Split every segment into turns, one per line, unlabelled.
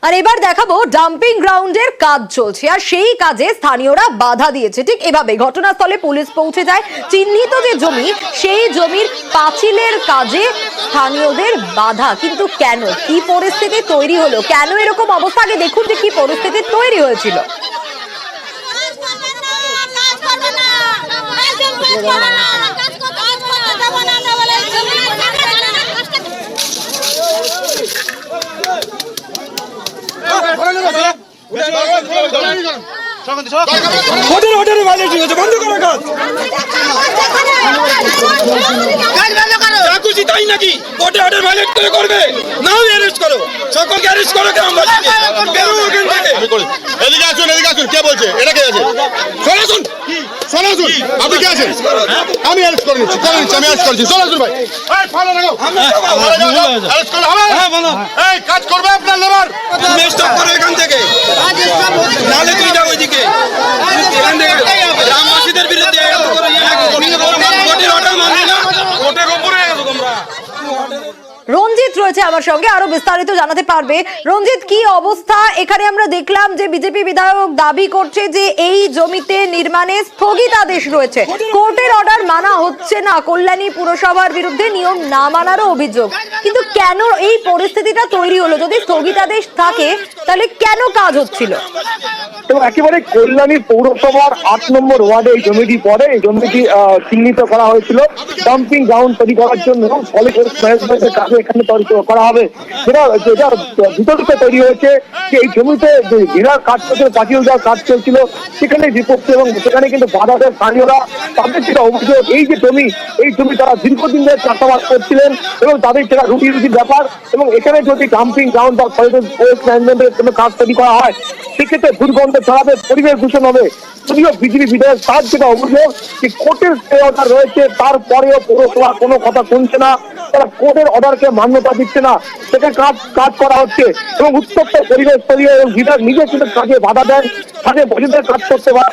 আর এবার দেখাবো ডাম্পিং গ্রাউন্ডের কাজ চলছে আর সেই কাজে স্থানীয়রা বাধা দিয়েছে। ঠিক এভাবে ঘটনাস্থলে পুলিশ পৌঁছে যায়। চিহ্নিত যে জমি, সেই জমির পাঁচিলের কাজে স্থানীয়দের বাধা। কিন্তু কেন, কি পরিস্থিতি তৈরি হলো, কেন এরকম অবস্থা, আগে দেখুন যে কি পরিস্থিতি তৈরি হয়েছিল।
তাই নাকি কোর্টে অর্ডার ভায়োলেট করে করবে না, অ্যারেস্ট করো, সকলকে অ্যারেস্ট করো।
এদিকে আসুন, এদিকে আসুন। কে বলছে? এটা কে আছে? শোনাশুন, শোনাশুন। আপনি কে আছেন? আমি অ্যারেস্ট করে নিচ্ছি, করে নিচ্ছি, আমি অ্যারেস্ট করেছি। শোনাশুন ভাই, এই ফালা লাগাও, অ্যারেস্ট করো। এই কাজ করবে আপনার লেবার,
স্টপ করো এখান থেকে, নাহলে তুই যাও ওইদিকে। এখান থেকে গ্রামবাসীদের বিরুদ্ধে কোর্টের অর্ডার মানবে না, কোর্টের উপরে তোমরা।
রঞ্জিত রয়েছে আমার সঙ্গে, আরো বিস্তারিত জানাতে পারবে। রঞ্জিত, কি অবস্থা এখানে? আমরা দেখলাম যে বিজেপি বিধায়ক দাবি করছে যে এই জমিতে নির্মাণে স্থগিতাদেশ রয়েছে, কোর্টের অর্ডার মানা হচ্ছে না, কল্যাণী পুরসভার বিরুদ্ধে নিয়ম না মানারও অভিযোগ। কিন্তু কেন এই পরিস্থিতিটা তৈরি হলো? যদি স্থগিতাদেশ থাকে তাহলে কেন কাজ হচ্ছিল?
তো একেবারে কল্যাণী পৌরসভার ৮ নম্বর ওয়ার্ডে এই জমিটি পড়ে। এই জমিটি চিহ্নিত করা হয়েছিল ডাম্পিং গ্রাউন্ড তৈরি করার জন্য, কাজে এখানে তৈরি করা হবে। যেটা বিতর্ক তৈরি হয়েছে যে এই জমিতে ঘেরার কাজ চলছিল, পাঁচিল দেওয়ার কাজ চলছিল, সেখানে বিপক্ষে এবং সেখানে কিন্তু বাধা দেয় স্থানীয়রা। তাদের যেটা অভিযোগ, এই যে জমি, এই জমি তারা দীর্ঘদিন ধরে চাষাবাদ করছিলেন এবং তাদের সেটা রুটি রুটির ব্যাপার। এবং এখানে যদি ডাম্পিং গ্রাউন্ড বা ওয়েস্ট ম্যানেজমেন্টের কোনো কাজ তৈরি করা হয়, সেক্ষেত্রে দুর্গন্ধ ছড়াবে, পরিবেশ দূষণ হবে। যদিও বিজেপি বিধায়ক তার যেটা অভিযোগ যে কোর্টের যে অর্ডার রয়েছে তারপরেও পৌরসভা কোনো কথা শুনছে না, তারা কোর্টের অর্ডারকে মান্যতা দিচ্ছে না, সেটা কাজ করা হচ্ছে এবং উত্তপ্ত পরিবেশ তৈরি এবং বিধায়ক নিজে কিন্তু কাজে বাধা দেন, কাজে বসে কাজ করতে পারে।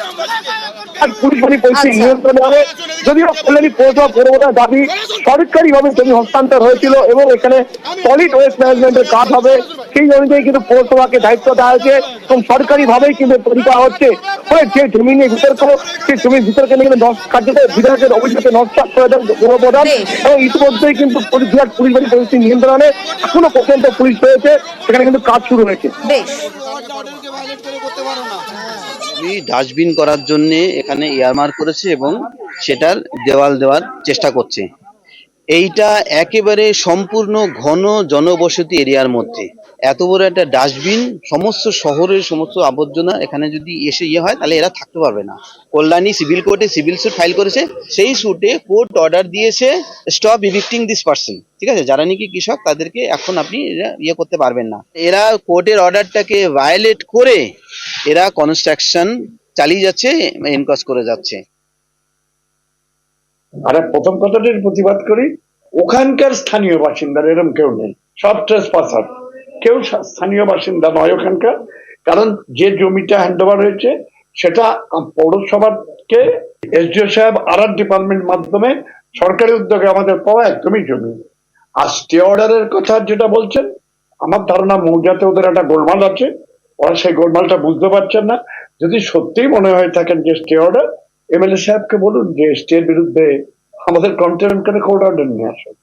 পুলিশ পরিস্থিতি নিয়ন্ত্রণে হবে। যদিও কল্যাণী পৌরসভা পৌরসভার দাবি সরকারিভাবে জমি হস্তান্তর হয়েছিল এবং এখানে সলিড ওয়েস্ট ম্যানেজমেন্টের কাজ হবে, সেই অনুযায়ী কিন্তু পৌরসভাকে দায়িত্ব দেওয়া হয়েছে এবং সরকারিভাবেই কিন্তু তৈরি করা হচ্ছে। ফলে যে জমি নিয়ে বিতর্ক, সেই জমির বিতর্কে নিয়ে কার্যত বিধায়কের অভিযোগে নস্বাত করে দেন পৌরপ্রধান এবং ইতিমধ্যেই কিন্তু পুলিশ পরিস্থিতি নিয়ন্ত্রণে এখনো পর্যন্ত পুলিশ রয়েছে, সেখানে কিন্তু কাজ শুরু হয়েছে।
ডাস্টবিন করার জন্য এখানে ইয়ারমার্ক করেছে এবং সেটার দেওয়াল দেওয়ার চেষ্টা করছে। এইটা একেবারে সম্পূর্ণ ঘন জনবসতি এরিয়ার মধ্যে এত বড় একটা ডাস্টবিন, সমস্ত শহরের সমস্ত আবর্জনা এখানে যদি এসে হয় তাহলে এরা থাকতে পারবে না। কল্যাণী সিভিল কোর্টে সিভিল স্যুট ফাইল করেছে, সেই স্যুটে কোর্ট অর্ডার দিয়েছে স্টপ ইভিক্টিং দিস পারসন। ঠিক আছে, যারা নাকি কৃষক তাদেরকে এখন আপনি ইয়ে করতে পারবেন না। এরা কোর্টের অর্ডারটাকে ভায়োলেট করে এরা কনস্ট্রাকশন চালিয়ে যাচ্ছে, এনকোয়াজ করে যাচ্ছে।
আরে প্রথম কথাটির প্রতিবাদ করি, ওখানকার স্থানীয় বাসিন্দার এরকম কেউ নেই, সব ট্রেসপাসার, কেউ স্থানীয় বাসিন্দা নয় ওখানকার। কারণ যে জমিটা হ্যান্ডওভার হয়েছে সেটা পৌরসভাকে এসডিও সাহেব আর ডিপার্টমেন্ট মাধ্যমে সরকারি উদ্যোগে আমাদের পাওয়া একদমই জমি। আর স্টে অর্ডারের কথা যেটা বলছেন, আমার ধারণা মৌজাতে ওদের একটা গোলমাল আছে, ওরা সেই গোলমালটা বুঝতে পারছেন না। যদি সত্যিই মনে হয়ে থাকেন যে স্টে অর্ডার, এমএলএ সাহেবকে বলুন যে স্টের বিরুদ্ধে আমাদের কন্টেম্প করে কোর্ট অর্ডার নিয়ে আসুন।